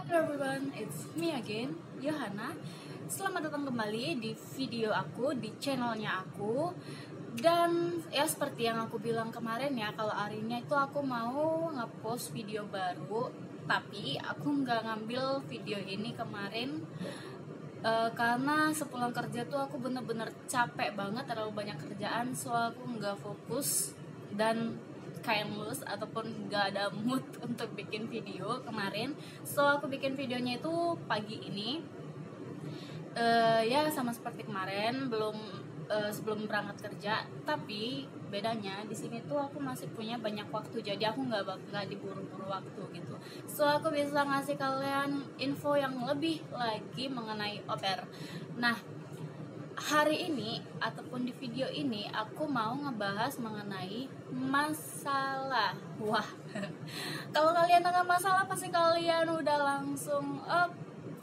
Hello everyone, it's me again, Yohana. Selamat datang kembali di video aku, di channelnya aku. Dan ya seperti yang aku bilang kemarin ya, kalau harinya itu aku mau ngepost video baru. Tapi aku nggak ngambil video ini kemarin karena sepulang kerja tuh aku bener-bener capek banget, terlalu banyak kerjaan. So aku nggak fokus dan kayak mulus ataupun gak ada mood untuk bikin video kemarin. So aku bikin videonya itu pagi ini. Ya sama seperti kemarin, belum sebelum berangkat kerja. Tapi bedanya di sini tuh aku masih punya banyak waktu, jadi aku nggak diburu-buru waktu gitu. So aku bisa ngasih kalian info yang lebih lagi mengenai au pair. Nah, hari ini ataupun di video ini aku mau ngebahas mengenai masalah. Wah, kalau kalian tengah masalah pasti kalian udah langsung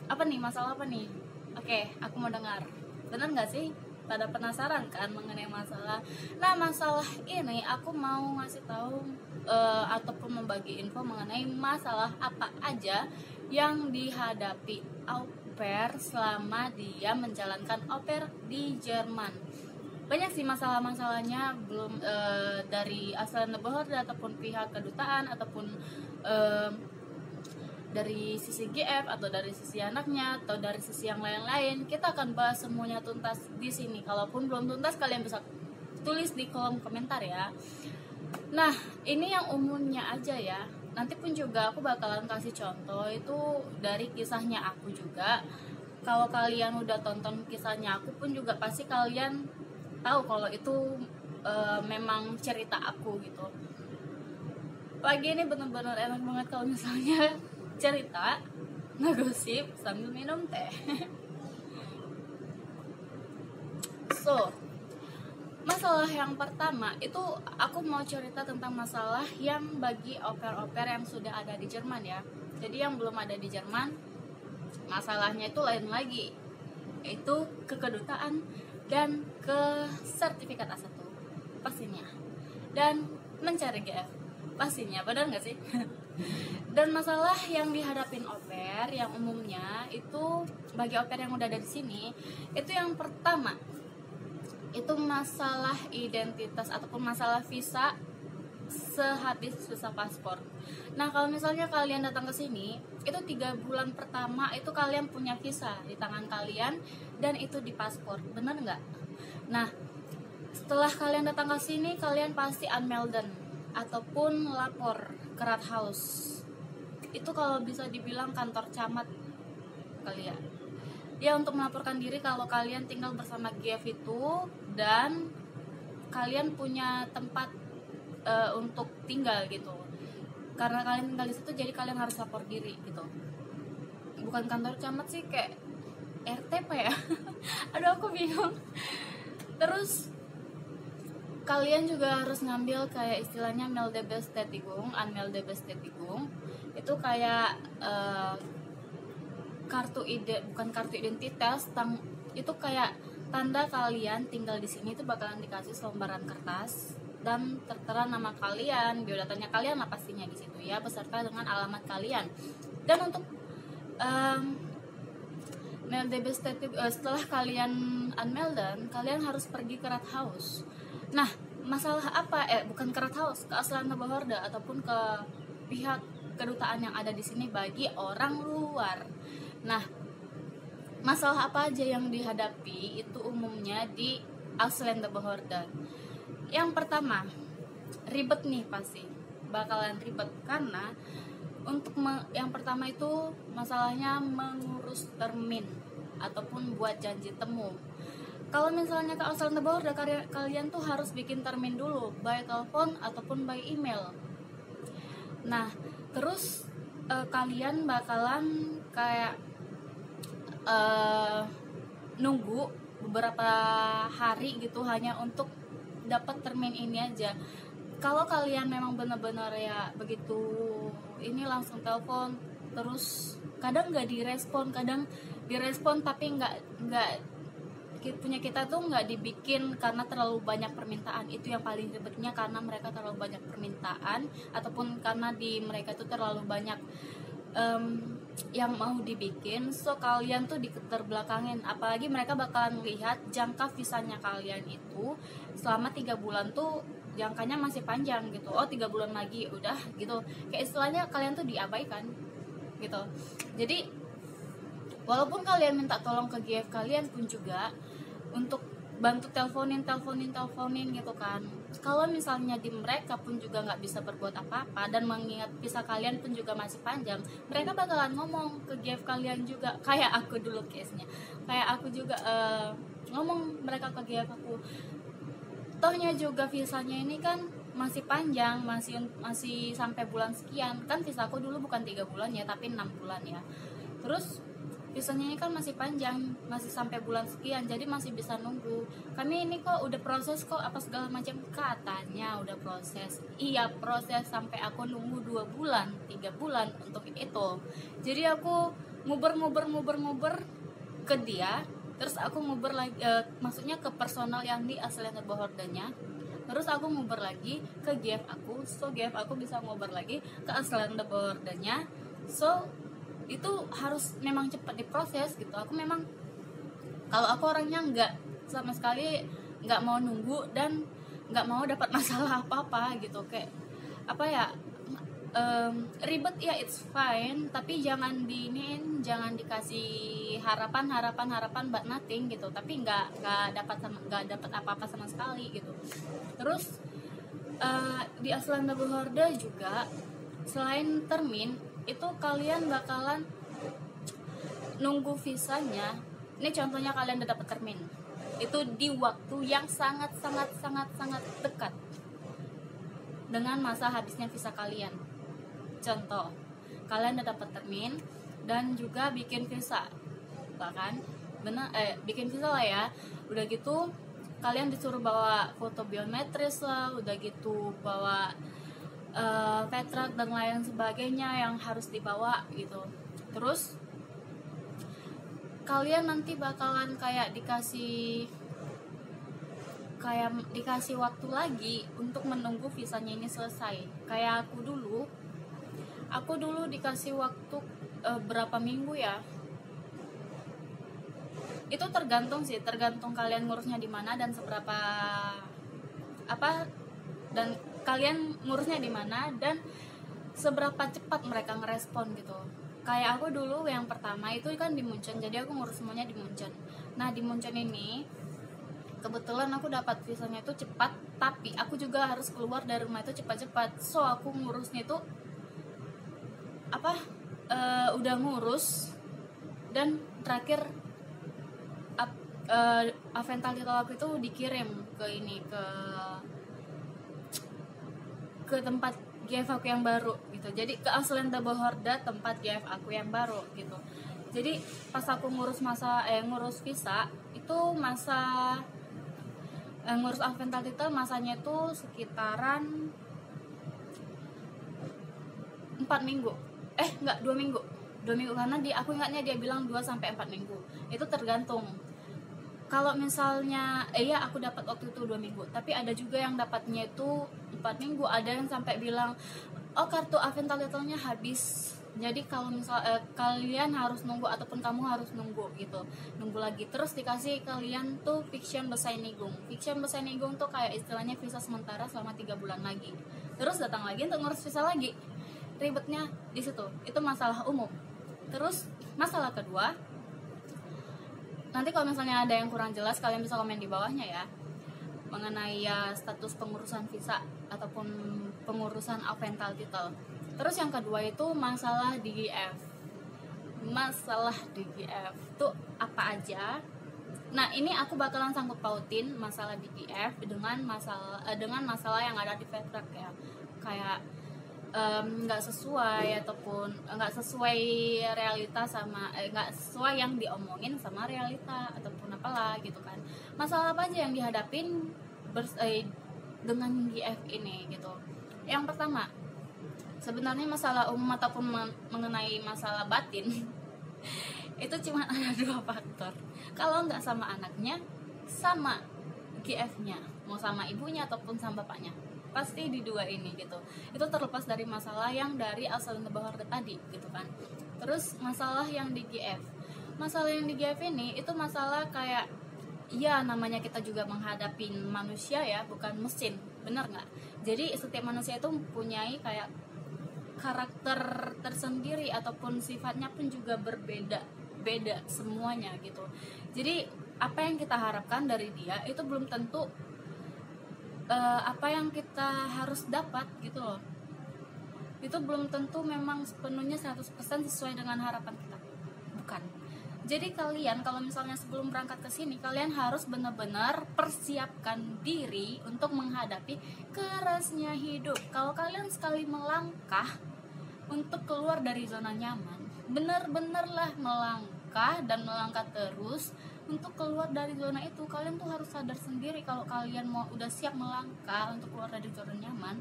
apa nih, masalah apa nih? Oke, aku mau dengar. Bener nggak sih? Pada penasaran kan mengenai masalah. Nah, masalah ini aku mau ngasih tahu ataupun membagi info mengenai masalah apa aja yang dihadapi au pair selama dia menjalankan au pair di Jerman. Banyak sih masalah-masalahnya, belum dari Ausländer Behörde ataupun pihak kedutaan ataupun dari sisi GF atau dari sisi anaknya atau dari sisi yang lain-lain. Kita akan bahas semuanya tuntas di sini. Kalaupun belum tuntas, kalian bisa tulis di kolom komentar ya. Nah, ini yang umumnya aja ya. Nanti pun juga aku bakalan kasih contoh itu dari kisahnya aku juga. Kalau kalian udah tonton kisahnya aku pun juga pasti kalian tahu kalau itu memang cerita aku gitu. Pagi ini bener-bener enak banget kalau misalnya cerita, ngegosip sambil minum teh. So, masalah yang pertama itu aku mau cerita tentang masalah yang bagi au pair yang sudah ada di Jerman ya. Jadi yang belum ada di Jerman, masalahnya itu lain lagi, yaitu ke kedutaan dan ke sertifikat A1 pastinya, dan mencari GF pastinya, benar nggak sih? Dan masalah yang dihadapin au pair yang umumnya itu bagi au pair yang udah ada di sini, itu yang pertama itu masalah identitas ataupun masalah visa sehabis visa paspor. Nah, kalau misalnya kalian datang ke sini, itu 3 bulan pertama itu kalian punya visa di tangan kalian dan itu di paspor, bener nggak? Nah, setelah kalian datang ke sini, kalian pasti anmelden ataupun lapor ke Rathaus. Itu kalau bisa dibilang kantor camat kali ya. Ya, untuk melaporkan diri kalau kalian tinggal bersama GF itu dan kalian punya tempat untuk tinggal gitu. Karena kalian tinggal di situ, jadi kalian harus lapor diri gitu. Bukan kantor camat sih, kayak RTP ya. Aduh, aku bingung. Terus kalian juga harus ngambil kayak istilahnya Meldebestätigung, Anmeldebestätigung. Itu kayak bukan kartu identitas, itu kayak tanda kalian tinggal di sini. Itu bakalan dikasih selembaran kertas dan tertera nama kalian, biodatanya kalian lah pastinya di situ ya, beserta dengan alamat kalian. Dan untuk setelah kalian unmelden, kalian harus pergi ke Rathaus. Nah, masalah apa? Bukan ke Rathaus, ke Ausländer Behörde ataupun ke pihak kedutaan yang ada di sini bagi orang luar. Nah, masalah apa aja yang dihadapi itu umumnya di Ausländer Behörde. Yang pertama, ribet nih, pasti bakalan ribet karena untuk yang pertama itu masalahnya mengurus termin ataupun buat janji temu. Kalau misalnya ke Ausländer Behörde, kalian tuh harus bikin termin dulu, by telepon ataupun by email. Nah, terus kalian bakalan kayak nunggu beberapa hari gitu hanya untuk dapat termin ini aja. Kalau kalian memang benar-benar ya begitu ini langsung telepon, terus kadang nggak direspon, kadang direspon tapi nggak punya kita tuh nggak dibikin karena terlalu banyak permintaan. Itu yang paling ribetnya, karena mereka terlalu banyak permintaan ataupun karena di mereka tuh terlalu banyak yang mau dibikin, so kalian tuh diterbelakangin. Apalagi mereka bakalan lihat jangka visanya kalian itu selama 3 bulan tuh jangkanya masih panjang gitu. Oh 3 bulan lagi udah gitu, kayak istilahnya kalian tuh diabaikan gitu. Jadi walaupun kalian minta tolong ke GF kalian pun juga untuk bantu teleponin gitu kan, kalau misalnya di mereka pun juga nggak bisa berbuat apa-apa dan mengingat visa kalian pun juga masih panjang, mereka bakalan ngomong ke GF kalian juga. Kayak aku dulu case nya, kayak aku juga ngomong mereka ke GF aku, tohnya juga visanya ini kan masih panjang, masih sampai bulan sekian kan. Visa aku dulu bukan 3 bulan ya, tapi 6 bulan ya. Terus visanya ini kan masih panjang, masih sampai bulan sekian, jadi masih bisa nunggu. Kami ini kok udah proses kok apa segala macam, katanya udah proses. Iya proses, sampai aku nunggu 2 bulan 3 bulan untuk itu. Jadi aku nguber ke dia, terus aku nguber lagi, maksudnya ke personal yang di Aslanda Bohordanya. Terus aku nguber lagi ke GF aku, so GF aku bisa nguber lagi ke Aslanda Bohordanya. So itu harus memang cepat diproses gitu. Aku memang, kalau aku orangnya nggak sama sekali nggak mau nunggu dan nggak mau dapat masalah apa gitu. Kayak apa ya, ribet ya it's fine, tapi jangan jangan dikasih harapan but nothing gitu, tapi nggak dapat apa-apa sama sekali gitu. Terus di Aslanda Bohorda juga selain termin itu kalian bakalan nunggu visanya. Ini contohnya kalian udah dapat termin, itu di waktu yang sangat dekat dengan masa habisnya visa kalian. Contoh, kalian udah dapat termin dan juga bikin visa, bahkan bikin visa lah ya. Udah gitu kalian disuruh bawa foto biometris lah, udah gitu bawa petrak dan lain sebagainya yang harus dibawa gitu. Terus kalian nanti bakalan kayak dikasih waktu lagi untuk menunggu visanya ini selesai. Kayak aku dulu dikasih waktu berapa minggu ya, itu tergantung kalian ngurusnya di mana dan seberapa dan kalian ngurusnya di mana dan seberapa cepat mereka ngerespon gitu. Kayak aku dulu yang pertama itu kan di Munchen, jadi aku ngurus semuanya di Munchen. Nah di Munchen ini kebetulan aku dapat visanya itu cepat, tapi aku juga harus keluar dari rumah itu cepat-cepat. So aku ngurusnya itu udah ngurus dan terakhir Avental title aku itu dikirim ke tempat GF aku yang baru gitu. Jadi ke Aslanda Bohorda, tempat GF aku yang baru gitu. Jadi pas aku ngurus visa itu ngurus Avental title masanya itu sekitaran 4 minggu. 2 minggu. 2 minggu karena aku ingatnya dia bilang 2-4 minggu. Itu tergantung. Kalau misalnya aku dapat waktu itu 2 minggu, tapi ada juga yang dapatnya itu 4 minggu. Ada yang sampai bilang, oh kartu Avental title-nya habis, jadi kalau kalian harus nunggu ataupun kamu harus nunggu gitu, nunggu lagi. Terus dikasih kalian tuh Fiction Bescheinigung tuh kayak istilahnya visa sementara selama 3 bulan lagi. Terus datang lagi untuk ngurus visa lagi. Ribetnya di situ. Itu masalah umum. Terus masalah kedua, nanti kalau misalnya ada yang kurang jelas kalian bisa komen di bawahnya ya, mengenai status pengurusan visa ataupun pengurusan Avental title. Terus yang kedua itu masalah DGF. Masalah DGF tuh apa aja? Nah ini aku bakalan sangkut pautin masalah DGF dengan masalah yang ada di Vetrak ya. Kayak nggak sesuai ataupun nggak sesuai realita sama nggak sesuai yang diomongin sama realita ataupun apalah gitu kan. Masalah apa aja yang dihadapin dengan GF ini gitu. Yang pertama, sebenarnya masalah umum ataupun mengenai masalah batin itu cuma ada 2 faktor. Kalau nggak sama anaknya, sama GF-nya, mau sama ibunya ataupun sama bapaknya, pasti di dua ini gitu. Itu terlepas dari masalah yang dari asal bahar tadi gitu kan. Terus masalah yang di GF, masalah yang di GF ini itu masalah kayak, ya namanya kita juga menghadapi manusia ya, bukan mesin, bener nggak? Jadi setiap manusia itu mempunyai kayak karakter tersendiri ataupun sifatnya pun juga beda semuanya gitu. Jadi apa yang kita harapkan dari dia itu belum tentu apa yang kita harus dapat gitu loh. Itu belum tentu memang sepenuhnya 100% sesuai dengan harapan kita, bukan. Jadi kalian kalau misalnya sebelum berangkat ke sini, kalian harus benar-benar persiapkan diri untuk menghadapi kerasnya hidup. Kalau kalian sekali melangkah untuk keluar dari zona nyaman, benar-benarlah melangkah dan melangkah terus untuk keluar dari zona itu. Kalian tuh harus sadar sendiri kalau kalian mau udah siap melangkah untuk keluar dari zona nyaman,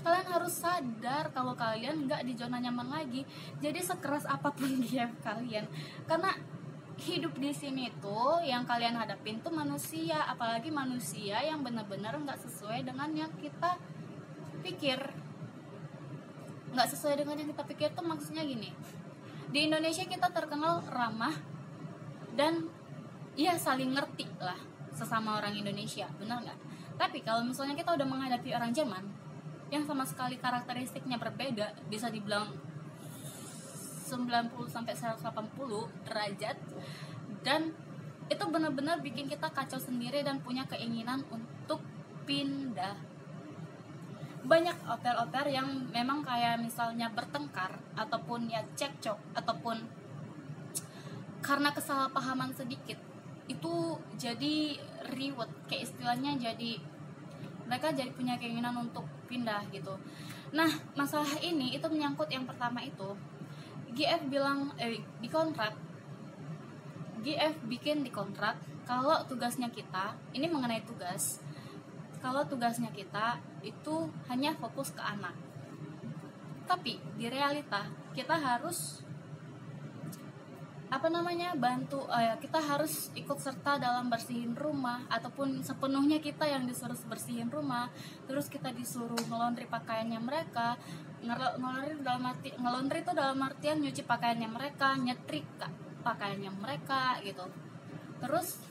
kalian harus sadar kalau kalian nggak di zona nyaman lagi. Jadi sekeras apapun dia kalian, karena hidup di sini tuh yang kalian hadapin tuh manusia, apalagi manusia yang benar-benar nggak sesuai dengan yang kita pikir. Nggak sesuai dengan yang kita pikir tuh maksudnya gini, di Indonesia kita terkenal ramah dan ya saling ngerti lah sesama orang Indonesia, benar nggak? Tapi kalau misalnya kita udah menghadapi orang Jerman yang sama sekali karakteristiknya berbeda, bisa dibilang 90 sampai 180 derajat, dan itu benar-benar bikin kita kacau sendiri dan punya keinginan untuk pindah. Banyak oper-oper yang memang kayak misalnya bertengkar ataupun ya cekcok ataupun karena kesalahpahaman sedikit itu jadi ribut, kayak istilahnya jadi mereka jadi punya keinginan untuk pindah gitu. Nah masalah ini itu menyangkut yang pertama itu GF bilang di kontrak, GF bikin di kontrak kalau tugasnya kita ini mengenai tugas, kalau tugasnya kita itu hanya fokus ke anak. Tapi di realita kita harus bantu, kita harus ikut serta dalam bersihin rumah, ataupun sepenuhnya kita yang disuruh bersihin rumah. Terus kita disuruh ngelondri pakaiannya mereka. Ngelondri itu dalam artian nyuci pakaiannya mereka, nyetrika pakaiannya mereka gitu. Terus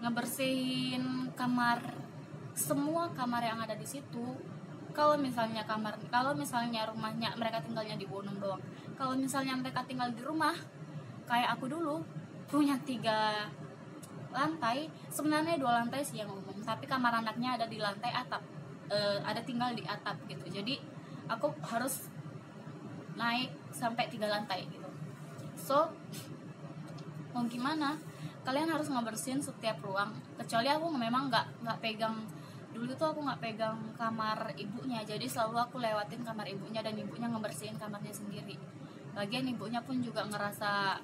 ngebersihin kamar, semua kamar yang ada di situ. Kalau misalnya rumahnya mereka tinggalnya di Gunung doang. Kalau misalnya mereka tinggal di rumah kayak aku dulu punya 3 lantai, sebenarnya 2 lantai sih yang umum, tapi kamar anaknya ada di lantai atap, ada tinggal di atap gitu. Jadi aku harus naik sampai 3 lantai gitu. So mau gimana, kalian harus ngebersihin setiap ruang. Kecuali aku memang nggak pegang, dulu tuh aku nggak pegang kamar ibunya, jadi selalu aku lewatin kamar ibunya dan ibunya ngebersihin kamarnya sendiri. Lagian ibunya pun juga ngerasa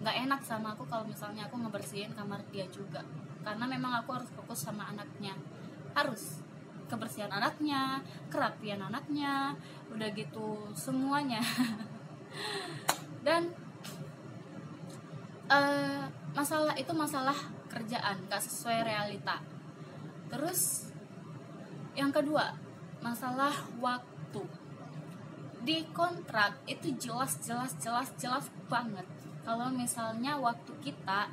nggak enak sama aku kalau misalnya aku ngebersihin kamar dia juga, karena memang aku harus fokus sama anaknya, harus kebersihan anaknya, kerapian anaknya, udah gitu semuanya. Dan masalah itu masalah kerjaan, gak sesuai realita. Terus yang kedua, masalah waktu. Di kontrak itu jelas banget kalau misalnya waktu kita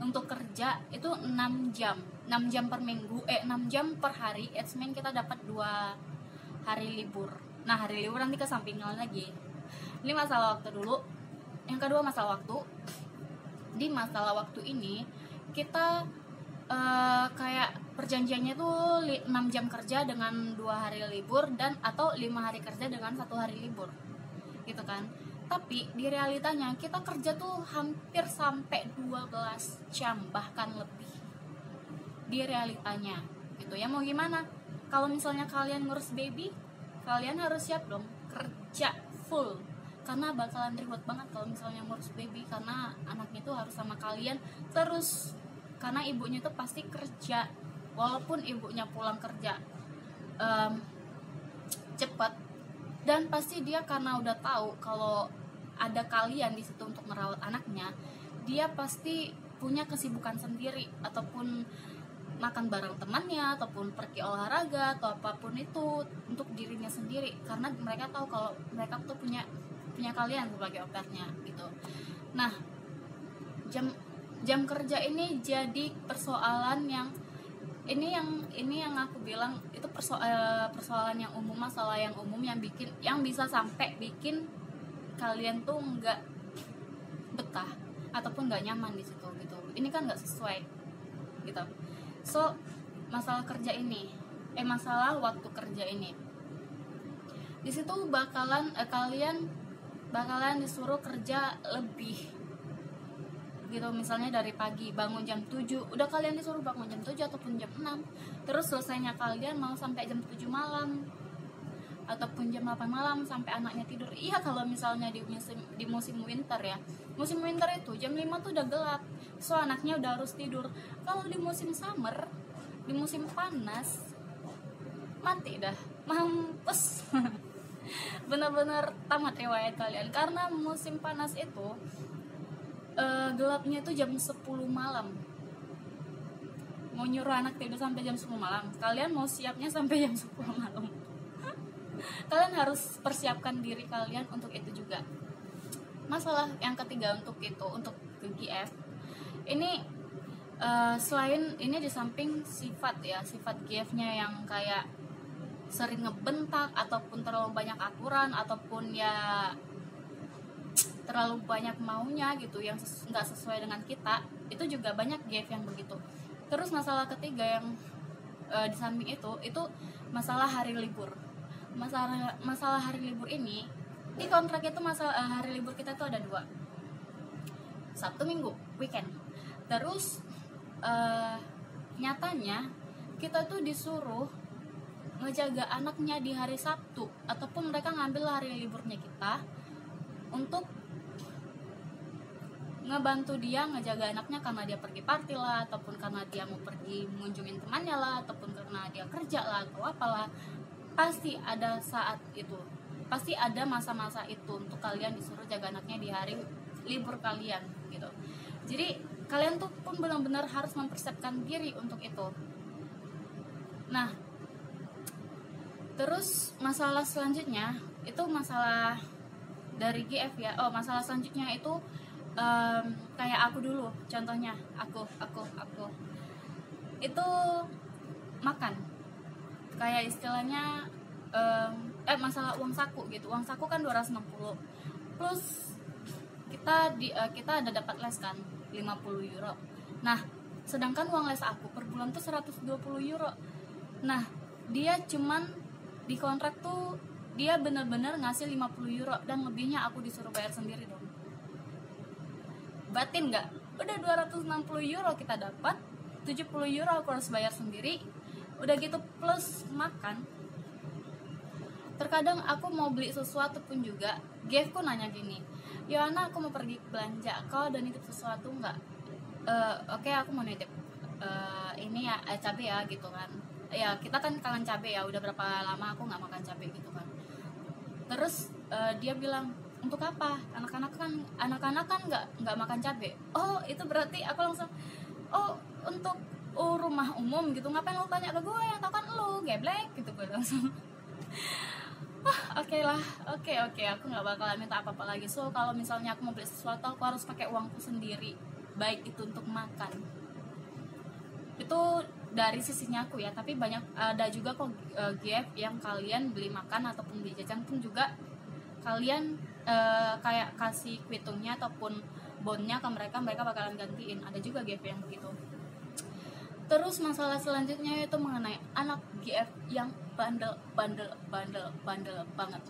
untuk kerja itu 6 jam per minggu, 6 jam per hari. It means kita dapat 2 hari libur. Nah hari libur nanti kesampingan lagi. Ini masalah waktu dulu. Yang kedua masalah waktu. Di masalah waktu ini kita kayak perjanjiannya tuh 6 jam kerja dengan 2 hari libur, dan atau 5 hari kerja dengan 1 hari libur gitu kan. Tapi di realitanya kita kerja tuh hampir sampai 12 jam bahkan lebih di realitanya gitu ya. Mau gimana, kalau misalnya kalian ngurus baby, kalian harus siap dong kerja full, karena bakalan ribet banget kalau misalnya ngurus baby, karena anaknya tuh harus sama kalian terus, karena ibunya tuh pasti kerja. Walaupun ibunya pulang kerja cepat, dan pasti dia karena udah tahu kalau ada kalian di situ untuk merawat anaknya, dia pasti punya kesibukan sendiri ataupun makan bareng temannya ataupun pergi olahraga atau apapun itu untuk dirinya sendiri, karena mereka tahu kalau mereka tuh punya kalian sebagai opernya gitu. Nah, jam kerja ini jadi persoalan yang ini yang aku bilang itu persoalan yang umum, masalah yang umum yang bisa sampai bikin kalian tuh nggak betah ataupun nggak nyaman di situ gitu. Ini kan nggak sesuai gitu. So masalah waktu kerja ini di situ kalian bakalan disuruh kerja lebih gitu. Misalnya dari pagi bangun jam 7, udah kalian disuruh bangun jam 7 ataupun jam 6, terus selesainya kalian mau sampai jam 7 malam ataupun jam 8 malam sampai anaknya tidur. Iya, kalau misalnya di musim winter ya, musim winter itu jam 5 tuh udah gelap, so anaknya udah harus tidur. Kalau di musim summer, di musim panas, mati dah, mampus. Bener-bener tamat riwayat kalian, karena musim panas itu gelapnya itu jam 10 malam. Mau nyuruh anak tidur sampai jam 10 malam, kalian mau siapnya sampai jam 10 malam. Kalian harus persiapkan diri kalian untuk itu juga. Masalah yang ketiga untuk ke GF ini, selain ini di samping sifat GF-nya yang kayak sering ngebentak ataupun terlalu banyak aturan ataupun ya terlalu banyak maunya gitu yang nggak sesuai dengan kita, itu juga banyak GF yang begitu. Terus masalah ketiga yang di samping itu masalah hari libur. Masalah hari libur ini di kontrak itu, hari libur kita tuh ada 2, Sabtu Minggu, weekend. Terus nyatanya kita tuh disuruh ngejaga anaknya di hari Sabtu, ataupun mereka ngambil hari liburnya kita untuk ngebantu dia ngejaga anaknya karena dia pergi party lah, ataupun karena dia mau pergi mengunjungin temannya lah, ataupun karena dia kerja lah atau apalah. Pasti ada saat itu, pasti ada masa-masa itu untuk kalian disuruh jaga anaknya di hari libur kalian gitu. Jadi kalian tuh pun benar-benar harus mempersiapkan diri untuk itu. Nah, terus masalah selanjutnya itu masalah dari GF ya. Masalah selanjutnya itu kayak aku dulu, contohnya aku itu makan, kayak istilahnya masalah uang saku gitu. Uang saku kan 260 plus kita ada dapat les kan 50 euro. Nah, sedangkan uang les aku per bulan tuh 120 euro. Nah, dia cuman di kontrak tuh dia bener-bener ngasih 50 euro dan lebihnya aku disuruh bayar sendiri dong. Batin nggak? Udah 260 euro kita dapat, 70 euro aku harus bayar sendiri. Udah gitu plus makan. Terkadang aku mau beli sesuatu pun juga, Gevku nanya gini, Yohana aku mau pergi belanja, kau ada nitip sesuatu nggak? Oke, aku mau nitip ini ya, cabai ya gitu kan. Ya kita kan kangen cabai ya, udah berapa lama aku nggak makan cabai gitu kan. Terus dia bilang, untuk apa? Anak-anak kan nggak makan cabai. Oh, itu berarti aku langsung, untuk rumah umum gitu, ngapain lo tanya ke gue, yang tau kan lo geblek gitu. Gue langsung oke, aku nggak bakalan minta apa-apa lagi. So kalau misalnya aku mau beli sesuatu, aku harus pakai uangku sendiri, baik itu untuk makan. Itu dari sisinya aku ya, tapi ada juga kok GF yang kalian beli makan ataupun beli jajan pun juga kalian kayak kasih kwitungnya ataupun bondnya ke mereka bakalan gantiin. Ada juga GF yang begitu. Terus masalah selanjutnya itu mengenai anak GF yang bandel banget.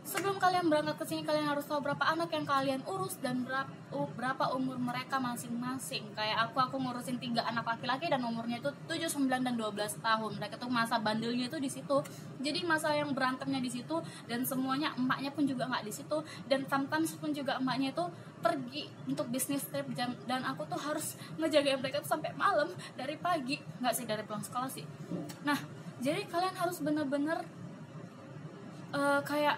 Sebelum kalian berangkat ke sini, kalian harus tahu berapa anak yang kalian urus dan berapa umur mereka masing-masing. Kayak aku ngurusin 3 anak laki-laki dan umurnya itu 7, 9 dan 12 tahun. Mereka tuh masa bandelnya itu di situ. Jadi masa yang berantemnya di situ, dan semuanya emaknya pun juga nggak di situ, dan sometimes pun juga emaknya itu pergi untuk bisnis trip, dan aku tuh harus ngejagain mereka tuh sampai malam, dari pagi, nggak sih, dari pulang sekolah sih. Nah, jadi kalian harus bener-bener kayak,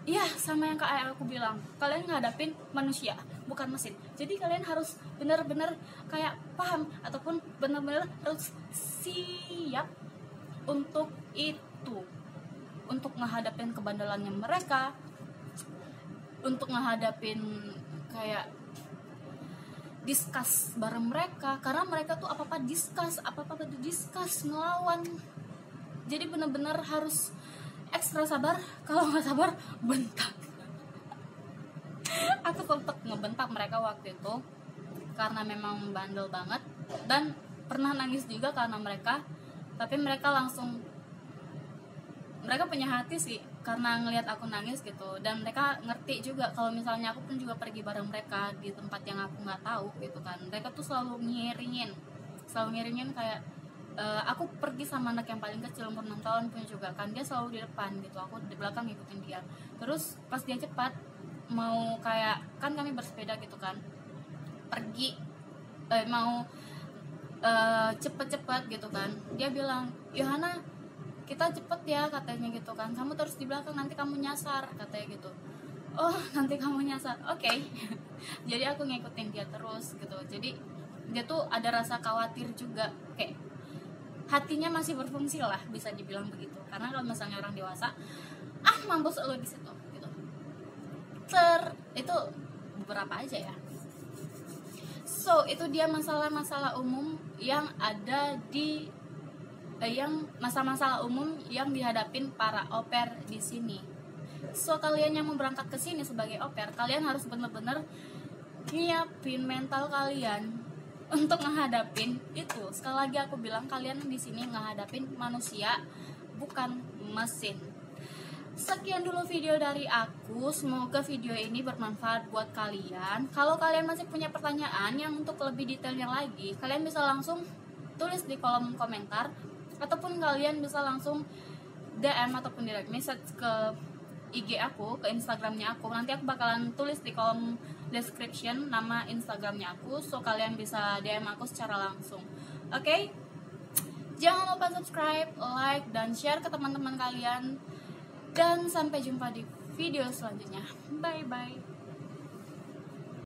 iya, sama yang kayak aku bilang, kalian ngadapin manusia, bukan mesin. Jadi kalian harus benar-benar kayak paham ataupun benar-benar harus siap untuk itu, untuk menghadapin kebandelannya mereka, untuk menghadapin kayak discuss bareng mereka, karena mereka tuh apa-apa discuss ngelawan. Jadi benar-benar harus ekstra sabar, kalau nggak sabar bentak. Aku sempat ngebentak mereka waktu itu karena memang bandel banget, dan pernah nangis juga karena mereka, tapi mereka punya hati sih karena ngelihat aku nangis gitu, dan mereka ngerti juga kalau misalnya aku pun juga pergi bareng mereka di tempat yang aku nggak tahu gitu kan. Mereka tuh selalu ngiringin kayak aku pergi sama anak yang paling kecil umur 6 tahun pun juga kan, dia selalu di depan gitu, aku di belakang ngikutin dia. Terus pas dia cepat mau kayak, kan kami bersepeda gitu kan, pergi mau cepet-cepet gitu kan, dia bilang, Yohana kita cepet ya katanya gitu kan, kamu terus di belakang nanti kamu nyasar katanya gitu. Oh nanti kamu nyasar, oke. Jadi aku ngikutin dia terus gitu. Jadi dia tuh ada rasa khawatir juga, kayak hatinya masih berfungsi lah, bisa dibilang begitu. Karena kalau misalnya orang dewasa, mampus lo di situ gitu. Itu beberapa aja ya. So itu dia masalah-masalah umum yang ada di masalah umum yang dihadapin para au pair di sini. So kalian yang mau berangkat ke sini sebagai au pair, kalian harus bener-bener nyiapin mental kalian untuk menghadapin itu. Sekali lagi aku bilang, kalian di sini menghadapin manusia, bukan mesin. Sekian dulu video dari aku, semoga video ini bermanfaat buat kalian. Kalau kalian masih punya pertanyaan yang untuk lebih detailnya lagi, kalian bisa langsung tulis di kolom komentar, ataupun kalian bisa langsung DM ataupun direct message ke IG aku, ke Instagramnya aku. Nanti aku bakalan tulis di kolom description nama Instagramnya aku, so kalian bisa DM aku secara langsung. Oke? Jangan lupa subscribe, like, dan share ke teman-teman kalian. Dan sampai jumpa di video selanjutnya. Bye bye.